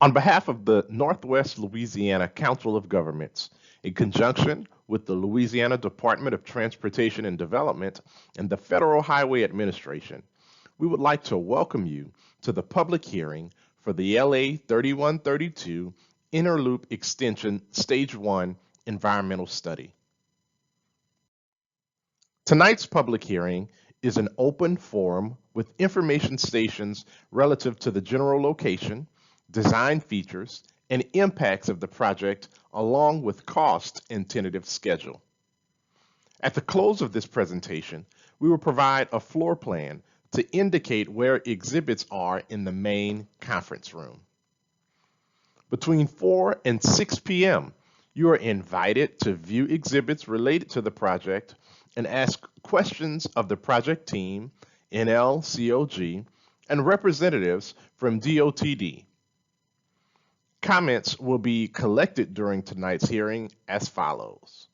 On behalf of the Northwest Louisiana Council of Governments, in conjunction with the Louisiana Department of Transportation and Development and the Federal Highway Administration, we would like to welcome you to the public hearing for the LA 3132 Interloop Extension Stage 1 Environmental Study. Tonight's public hearing is an open forum with information stations relative to the general location, design features, and impacts of the project, along with cost and tentative schedule. At the close of this presentation, we will provide a floor plan to indicate where exhibits are in the main conference room. Between 4 and 6 p.m., you are invited to view exhibits related to the project and ask questions of the project team, NLCOG, and representatives from DOTD. Comments will be collected during tonight's hearing as follows.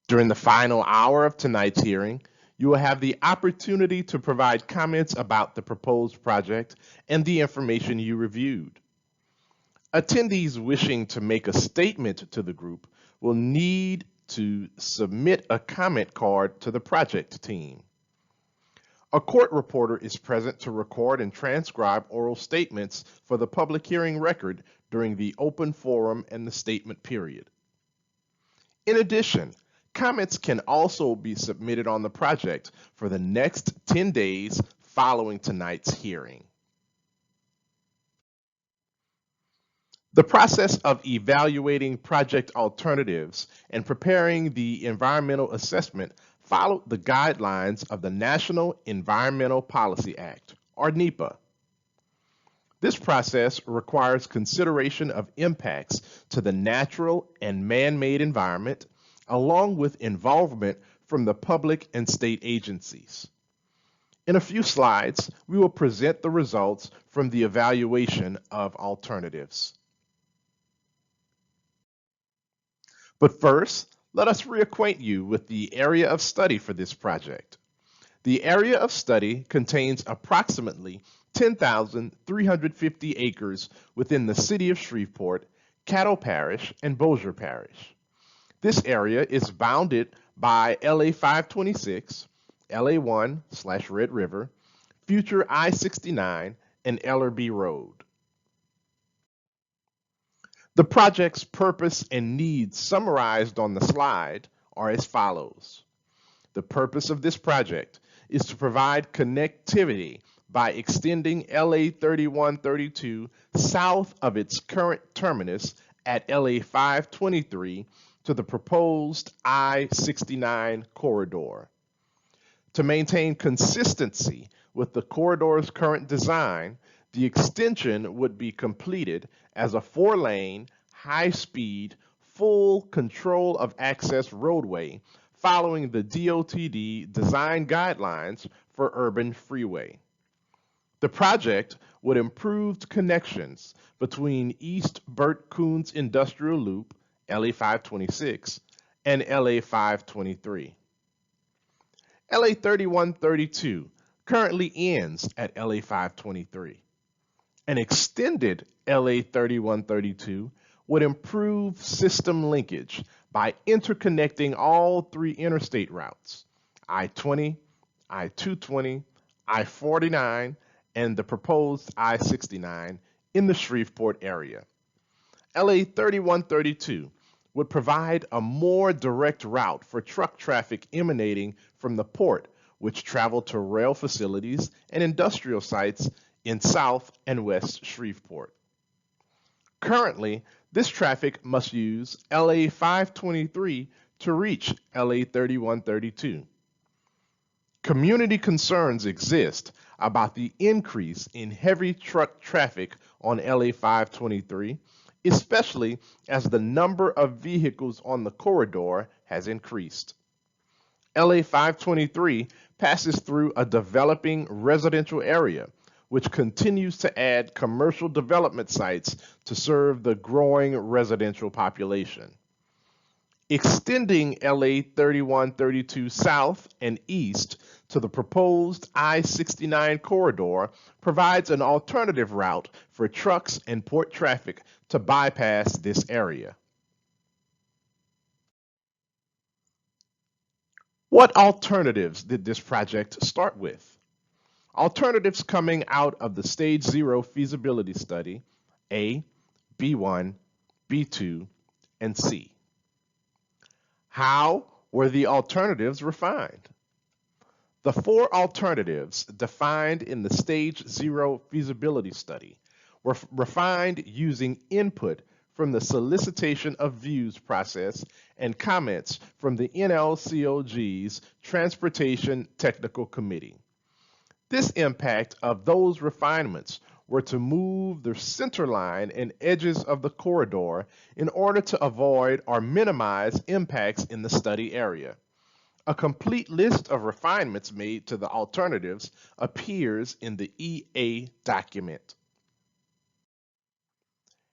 During the final hour of tonight's hearing, you will have the opportunity to provide comments about the proposed project and the information you reviewed. Attendees wishing to make a statement to the group will need to submit a comment card to the project team. A court reporter is present to record and transcribe oral statements for the public hearing record during the open forum and the statement period. In addition, comments can also be submitted on the project for the next 10 days following tonight's hearing. The process of evaluating project alternatives and preparing the environmental assessment followed the guidelines of the National Environmental Policy Act, or NEPA. This process requires consideration of impacts to the natural and man-made environment, along with involvement from the public and state agencies. In a few slides, we will present the results from the evaluation of alternatives. But first, let us reacquaint you with the area of study for this project. The area of study contains approximately 10,350 acres within the city of Shreveport, Caddo Parish, and Bossier Parish. This area is bounded by LA 526, LA 1/Red River, future I-69, and Ellerby Road. The project's purpose and needs summarized on the slide are as follows. The purpose of this project is to provide connectivity by extending LA 3132 south of its current terminus at LA 523 to the proposed I-69 corridor. To maintain consistency with the corridor's current design, the extension would be completed as a 4-lane, high-speed, full control of access roadway following the DOTD design guidelines for urban freeway. The project would improve connections between East Burt Coons Industrial Loop, LA 526, and LA 523. LA 3132 currently ends at LA 523. An extended LA 3132 would improve system linkage by interconnecting all 3 interstate routes, I-20, I-220, I-49, and the proposed I-69 in the Shreveport area. LA 3132 would provide a more direct route for truck traffic emanating from the port, which travel to rail facilities and industrial sites in South and West Shreveport. Currently, this traffic must use LA 523 to reach LA 3132. Community concerns exist about the increase in heavy truck traffic on LA 523, especially as the number of vehicles on the corridor has increased. LA 523 passes through a developing residential area, which continues to add commercial development sites to serve the growing residential population. Extending LA 3132 south and east to the proposed I-69 corridor provides an alternative route for trucks and port traffic to bypass this area. What alternatives did this project start with? Alternatives coming out of the Stage 0 feasibility study: A, B1, B2, and C. How were the alternatives refined? The four alternatives defined in the Stage 0 feasibility study were refined using input from the solicitation of views process and comments from the NLCOG's Transportation Technical Committee. This impact of those refinements were to move the center line and edges of the corridor in order to avoid or minimize impacts in the study area. A complete list of refinements made to the alternatives appears in the EA document.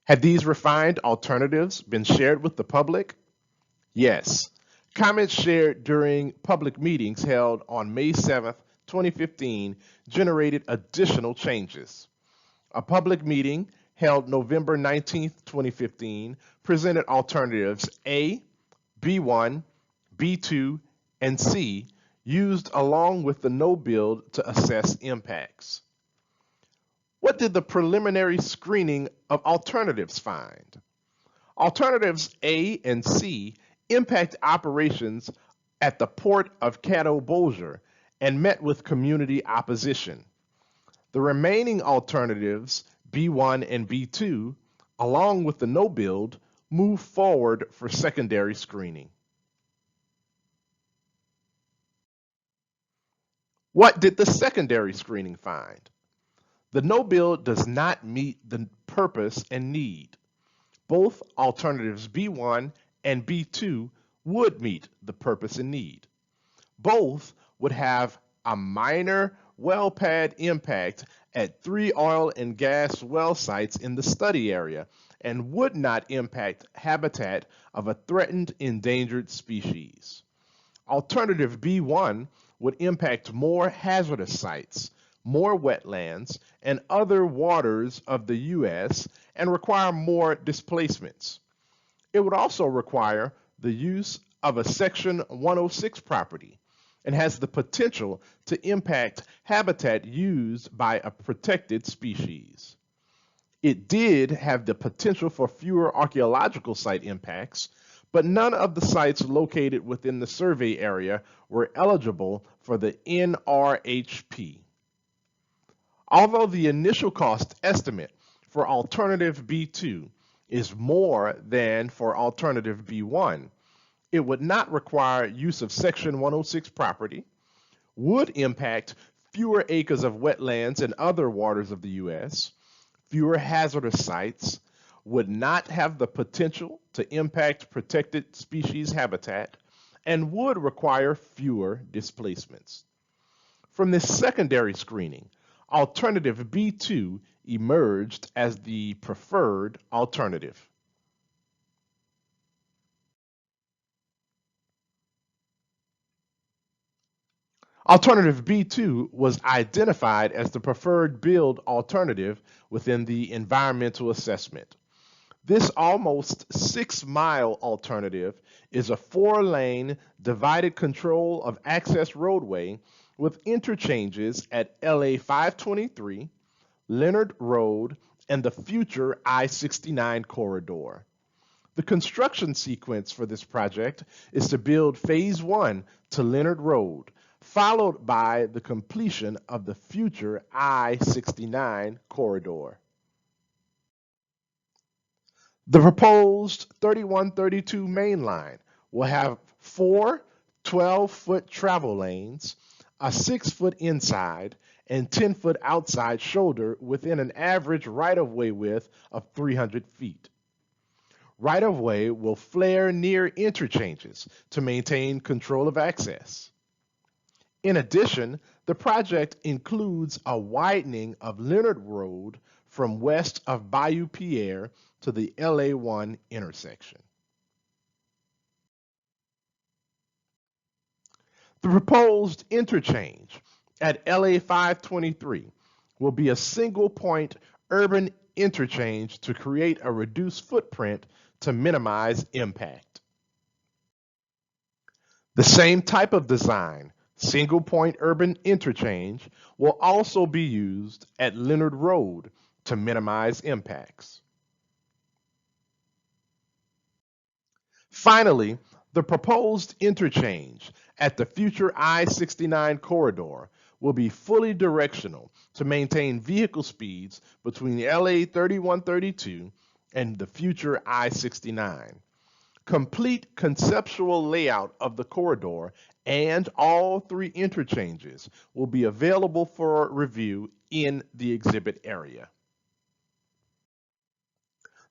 Had these refined alternatives been shared with the public? Yes. Comments shared during public meetings held on May 7, 2015, generated additional changes. A public meeting held November 19, 2015, presented alternatives A, B1, B2, and C, used along with the no-build to assess impacts. What did the preliminary screening of alternatives find? Alternatives A and C impact operations at the port of Caddo-Bossier and met with community opposition. The remaining alternatives, B1 and B2, along with the no-build, moved forward for secondary screening. What did the secondary screening find? The no-build does not meet the purpose and need. Both alternatives B1 and B2 would meet the purpose and need. Both would have a minor well pad impact at 3 oil and gas well sites in the study area and would not impact habitat of a threatened endangered species. Alternative B1 would impact more hazardous sites, more wetlands, and other waters of the U.S. and require more displacements. It would also require the use of a Section 106 property and has the potential to impact habitat used by a protected species. It did have the potential for fewer archaeological site impacts, but none of the sites located within the survey area were eligible for the NRHP. Although the initial cost estimate for alternative B2 is more than for alternative B1, it would not require use of Section 106 property, would impact fewer acres of wetlands and other waters of the U.S., fewer hazardous sites, would not have the potential to impact protected species habitat, and would require fewer displacements. From this secondary screening, alternative B2 emerged as the preferred alternative. Alternative B2 was identified as the preferred build alternative within the environmental assessment. This almost 6-mile alternative is a 4-lane divided control of access roadway with interchanges at LA 523, Leonard Road, and the future I-69 corridor. The construction sequence for this project is to build Phase 1 to Leonard Road, followed by the completion of the future I-69 corridor. The proposed 3132 main line will have 4 12-foot travel lanes, a 6-foot inside and 10-foot outside shoulder within an average right-of-way width of 300 feet. Right-of-way will flare near interchanges to maintain control of access. In addition, the project includes a widening of Leonard Road from west of Bayou Pierre to the LA1 intersection. The proposed interchange at LA 523 will be a single point urban interchange to create a reduced footprint to minimize impact. The same type of design, single point urban interchange, will also be used at Leonard Road to minimize impacts. Finally, the proposed interchange at the future I-69 corridor will be fully directional to maintain vehicle speeds between LA 3132 and the future I-69. Complete conceptual layout of the corridor and all three interchanges will be available for review in the exhibit area.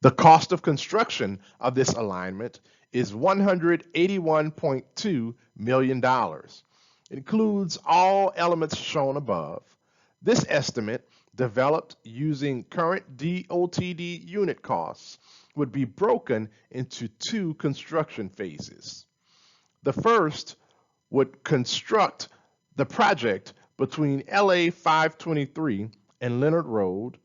The cost of construction of this alignment is $181.2 million. It includes all elements shown above. This estimate, developed using current DOTD unit costs, would be broken into two construction phases. The first would construct the project between LA 523 and Leonard Road,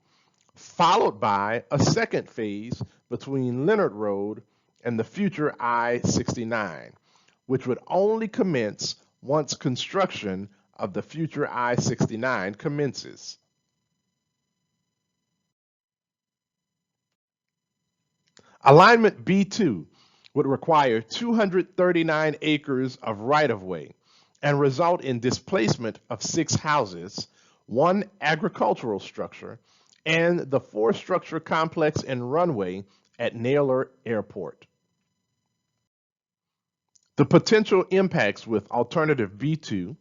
followed by a second phase between Leonard Road and the future I-69, which would only commence once construction of the future I-69 commences. Alignment B2 would require 239 acres of right-of-way and result in displacement of 6 houses, 1 agricultural structure, and the 4-structure complex and runway at Naylor Airport. The potential impacts with alternative B2,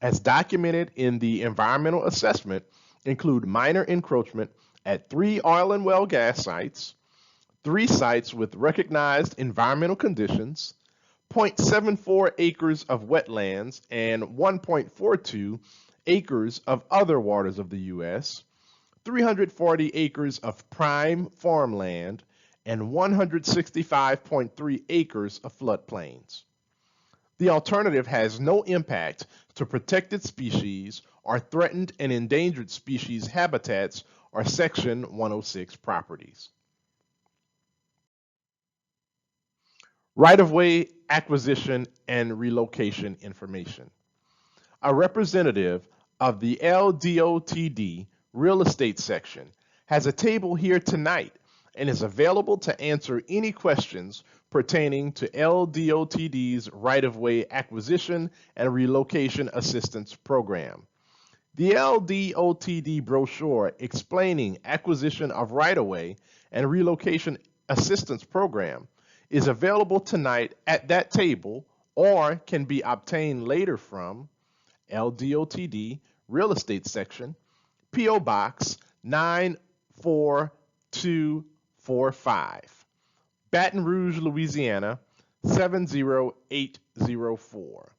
as documented in the environmental assessment, include minor encroachment at 3 oil and well gas sites, 3 sites with recognized environmental conditions, 0.74 acres of wetlands, and 1.42 acres of other waters of the U.S., 340 acres of prime farmland, and 165.3 acres of floodplains. The alternative has no impact to protected species or threatened and endangered species habitats or Section 106 properties. Right-of-way acquisition and relocation information. A representative of the LDOTD real estate section has a table here tonight and is available to answer any questions pertaining to LDOTD's right-of-way acquisition and relocation assistance program. The LDOTD brochure explaining acquisition of right-of-way and relocation assistance program is available tonight at that table or can be obtained later from LDOTD Real Estate Section, P.O. Box 94245, Baton Rouge, Louisiana 70804,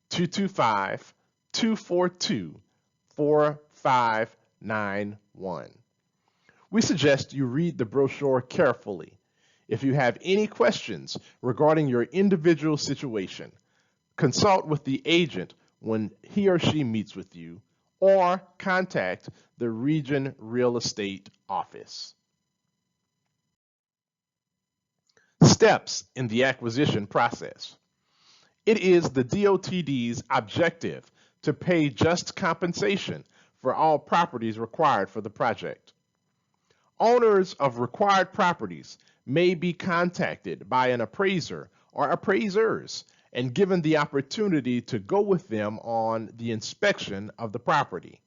225-242-4591. We suggest you read the brochure carefully. If you have any questions regarding your individual situation, consult with the agent when he or she meets with you, or contact the Region Real Estate Office. Steps in the acquisition process. It is the DOTD's objective to pay just compensation for all properties required for the project. Owners of required properties may be contacted by an appraiser or appraisers and given the opportunity to go with them on the inspection of the property.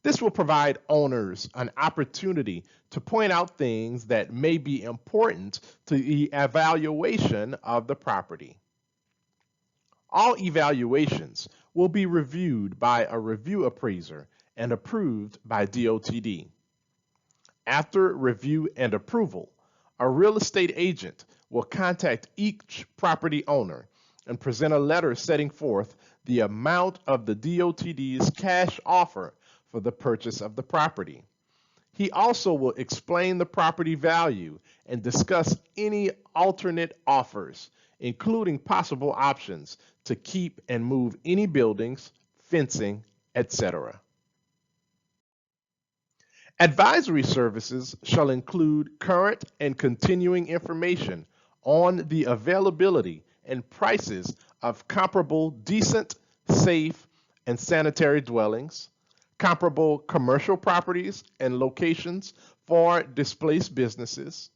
This will provide owners an opportunity to point out things that may be important to the evaluation of the property. All evaluations will be reviewed by a review appraiser and approved by DOTD. After review and approval, a real estate agent will contact each property owner and present a letter setting forth the amount of the DOTD's cash offer for the purchase of the property. He also will explain the property value and discuss any alternate offers, including possible options to keep and move any buildings, fencing, etc. Advisory services shall include current and continuing information on the availability and prices of comparable decent, safe, and sanitary dwellings, comparable commercial properties and locations for displaced businesses,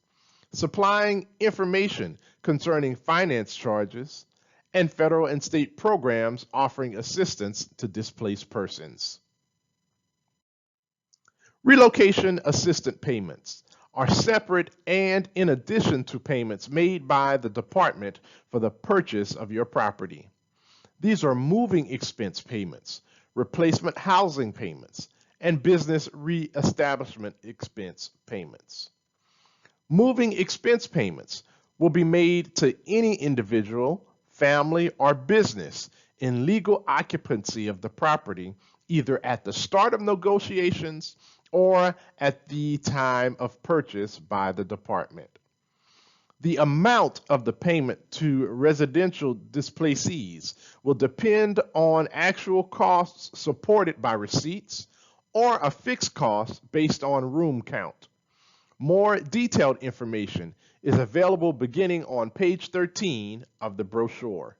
supplying information concerning finance charges, and federal and state programs offering assistance to displaced persons. Relocation assistance payments are separate and in addition to payments made by the department for the purchase of your property. These are moving expense payments, replacement housing payments, and business reestablishment expense payments. Moving expense payments will be made to any individual, family, or business in legal occupancy of the property, either at the start of negotiations or at the time of purchase by the department. The amount of the payment to residential displacees will depend on actual costs supported by receipts or a fixed cost based on room count. More detailed information is available beginning on page 13 of the brochure.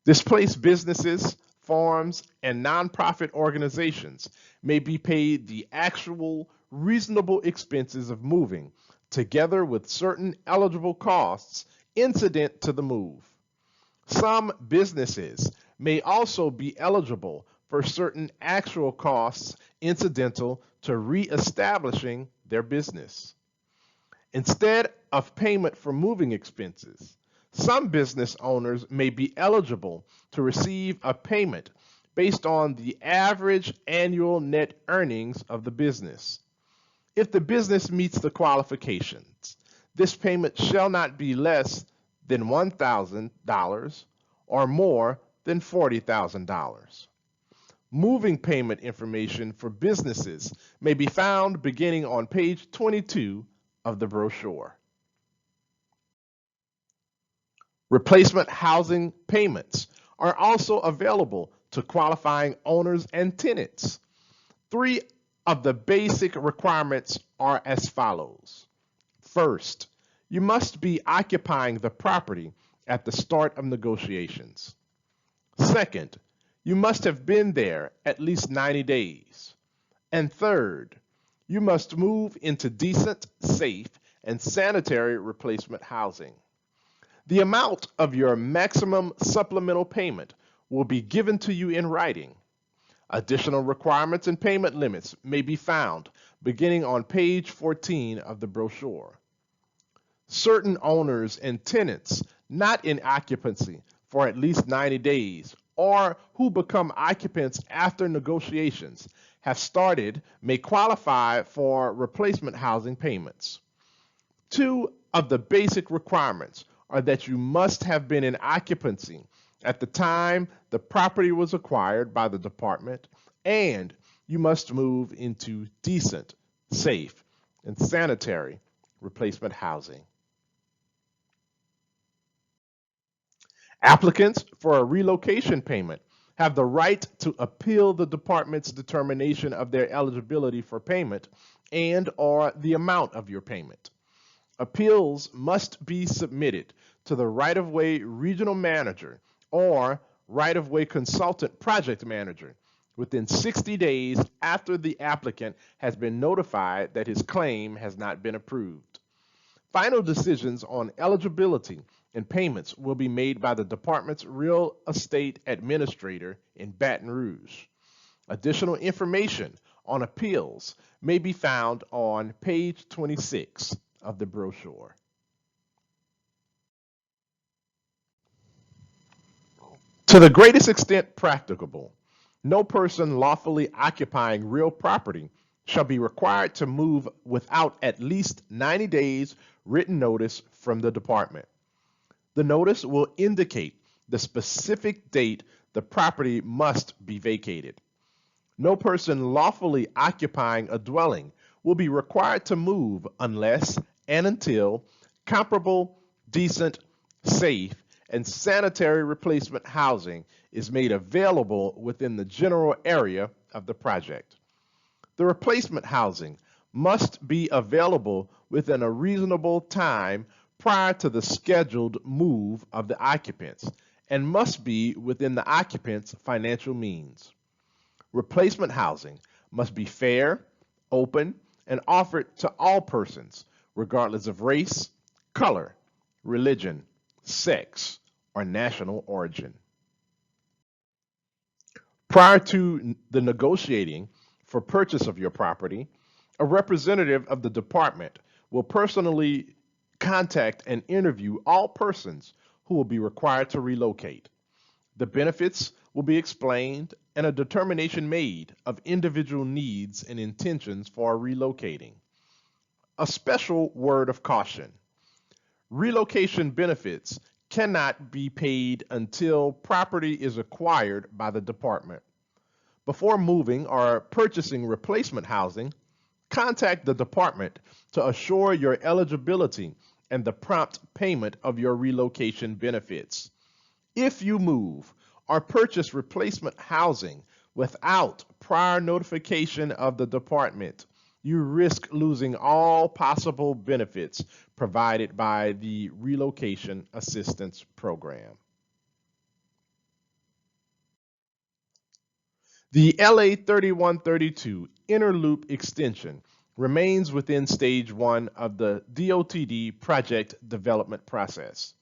Displaced businesses, farms, and nonprofit organizations may be paid the actual reasonable expenses of moving, together with certain eligible costs incident to the move. Some businesses may also be eligible for certain actual costs incidental to reestablishing their business. Instead of payment for moving expenses, some business owners may be eligible to receive a payment based on the average annual net earnings of the business. If the business meets the qualifications, this payment shall not be less than $1,000 or more than $40,000. Moving payment information for businesses may be found beginning on page 22 of the brochure. Replacement housing payments are also available to qualifying owners and tenants. 3 of the basic requirements are as follows. First, you must be occupying the property at the start of negotiations. Second, you must have been there at least 90 days. And third, you must move into decent, safe, and sanitary replacement housing. The amount of your maximum supplemental payment will be given to you in writing. Additional requirements and payment limits may be found beginning on page 14 of the brochure. Certain owners and tenants not in occupancy for at least 90 days or who become occupants after negotiations have started may qualify for replacement housing payments. 2 of the basic requirements are that you must have been in occupancy at the time the property was acquired by the department, and you must move into decent, safe, and sanitary replacement housing. Applicants for a relocation payment have the right to appeal the department's determination of their eligibility for payment and/or the amount of your payment. Appeals must be submitted to the right-of-way regional manager or right-of-way consultant project manager within 60 days after the applicant has been notified that his claim has not been approved. Final decisions on eligibility and payments will be made by the department's real estate administrator in Baton Rouge. Additional information on appeals may be found on page 26 of the brochure. To the greatest extent practicable, no person lawfully occupying real property shall be required to move without at least 90 days written notice from the department. The notice will indicate the specific date the property must be vacated. No person lawfully occupying a dwelling will be required to move unless and until Comparable, decent, safe, and sanitary replacement housing is made available within the general area of the project. The replacement housing must be available within a reasonable time prior to the scheduled move of the occupants and must be within the occupant's financial means. Replacement housing must be fair, open, and offered to all persons, regardless of race, color, religion, sex, or national origin. Prior to the negotiating for purchase of your property, a representative of the department will personally contact and interview all persons who will be required to relocate. The benefits will be explained and a determination made of individual needs and intentions for relocating. A special word of caution. Relocation benefits cannot be paid until property is acquired by the department. Before moving or purchasing replacement housing, contact the department to assure your eligibility and the prompt payment of your relocation benefits. If you move or purchase replacement housing without prior notification of the department, you risk losing all possible benefits provided by the Relocation Assistance Program. The LA 3132 Inner Loop extension remains within Stage 1 of the DOTD project development process.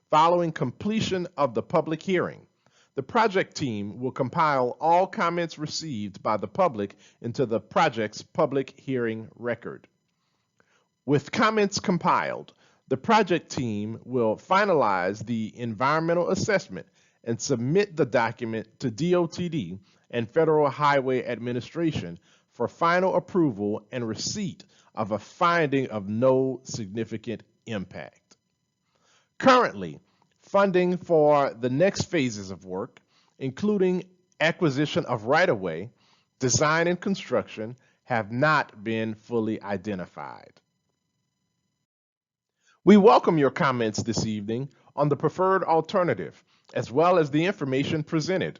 Following completion of the public hearing, the project team will compile all comments received by the public into the project's public hearing record. With comments compiled, the project team will finalize the environmental assessment and submit the document to DOTD and Federal Highway Administration for final approval and receipt of a finding of no significant impact. Currently, funding for the next phases of work, including acquisition of right-of-way, design and construction, have not been fully identified. We welcome your comments this evening on the preferred alternative, as well as the information presented.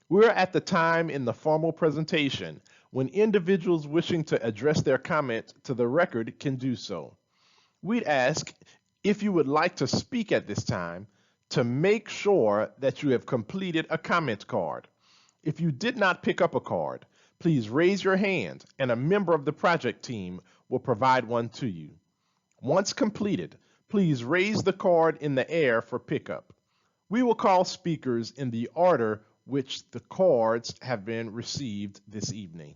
We're at the time in the formal presentation when individuals wishing to address their comment to the record can do so. We'd ask if you would like to speak at this time to make sure that you have completed a comment card. If you did not pick up a card, please raise your hand and a member of the project team will provide one to you. Once completed, please raise the card in the air for pickup. We will call speakers in the order which the cards have been received this evening.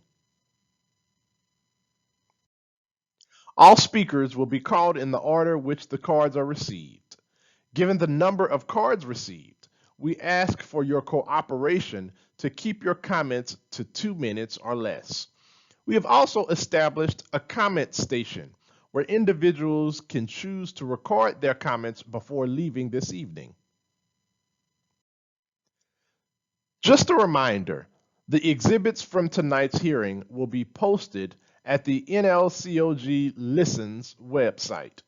All speakers will be called in the order which the cards are received. Given the number of cards received, we ask for your cooperation to keep your comments to 2 minutes or less. We have also established a comment station where individuals can choose to record their comments before leaving this evening. Just a reminder, the exhibits from tonight's hearing will be posted at the NLCOG Listens website.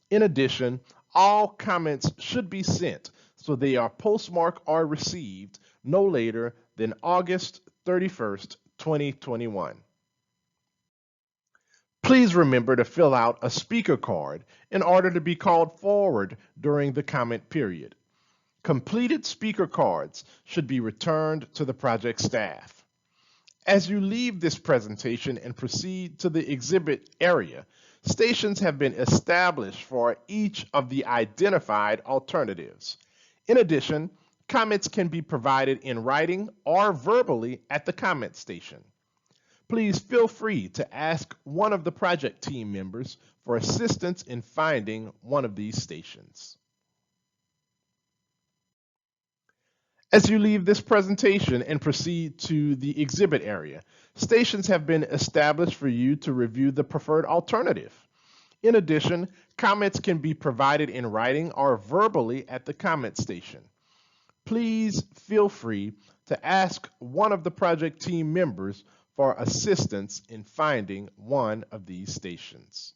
In addition, all comments should be sent so they are postmarked or received no later than August 31st, 2021. Please remember to fill out a speaker card in order to be called forward during the comment period. Completed speaker cards should be returned to the project staff. As you leave this presentation and proceed to the exhibit area, stations have been established for each of the identified alternatives. In addition, comments can be provided in writing or verbally at the comment station. Please feel free to ask one of the project team members for assistance in finding one of these stations. As you leave this presentation and proceed to the exhibit area, stations have been established for you to review the preferred alternative. In addition, comments can be provided in writing or verbally at the comment station. Please feel free to ask one of the project team members for assistance in finding one of these stations.